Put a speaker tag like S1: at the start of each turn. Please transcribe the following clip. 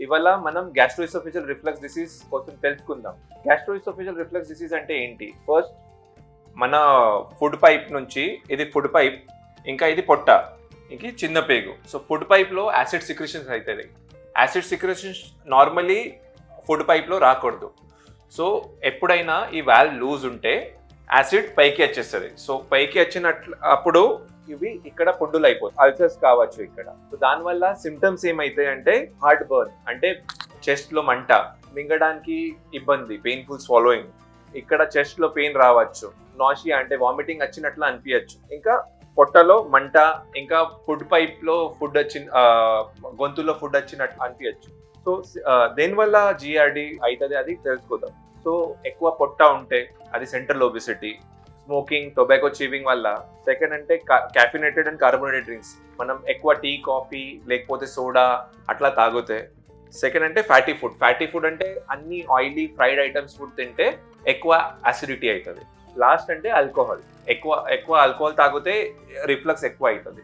S1: ఇవాళ మనం gastro-oesophageal reflux disease కోసం తెలుసుకుందాం. గ్యాస్ట్రోఇసోఫేజియల్ రిఫ్లక్స్ డిసీజ్ అంటే ఏంటి? ఫస్ట్ మన ఫుడ్ పైప్ నుంచి, ఇది ఫుడ్ పైప్, ఇంకా ఇది పొట్ట, ఇంక చిన్న పేగు. సో ఫుడ్ పైప్లో యాసిడ్ సిక్రెషన్స్ అవుతుంది. యాసిడ్ సిక్రెషన్స్ నార్మలీ ఫుడ్ పైప్లో రాకూడదు. సో ఎప్పుడైనా ఈ వాల్వ్ లూజ్ ఉంటే యాసిడ్ పైకి వచ్చేస్తుంది. సో పైకి వచ్చినట్లు అప్పుడు ఇవి ఇక్కడ పుండులు అయిపోతాయి, అల్సర్స్ కావచ్చు ఇక్కడ. సో దానివల్ల సిమ్టమ్స్ ఏమైతాయి అంటే హార్ట్ బర్న్, అంటే చెస్ట్ లో మంట, మింగడానికి ఇబ్బంది, పెయిన్ఫుల్ స్వాలోయింగ్, ఇక్కడ చెస్ట్ లో పెయిన్ రావచ్చు, నాషియా అంటే వామిటింగ్ వచ్చినట్లు అనిపించచ్చు, ఇంకా పొట్టలో మంట, ఇంకా ఫుడ్ పైప్ లో ఫుడ్ గొంతులో ఫుడ్ వచ్చినట్టు అనిపించచ్చు. సో దేనివల్ల జిఆర్డి అవుతుంది అది తెలుసుకుందాం. సో ఎక్కువ పొట్ట ఉంటే అది central obesity, smoking, tobacco chewing వల్ల. సెకండ్ అంటే క్యాఫినేటెడ్ అండ్ కార్బోనేటెడ్ డ్రింక్స్, మనం ఎక్కువ టీ, కాఫీ లేకపోతే సోడా అట్లా తాగితే. సెకండ్ అంటే ఫ్యాటీ ఫుడ్. ఫ్యాటీ ఫుడ్ అంటే అన్ని ఆయిలీ ఫ్రైడ్ ఐటమ్స్ ఫుడ్ తింటే ఎక్కువ అసిడిటీ అవుతుంది. లాస్ట్ అంటే ఆల్కహాల్. ఎక్కువ ఆల్కహాల్ తాగితే రిఫ్లక్స్ ఎక్కువ అవుతుంది.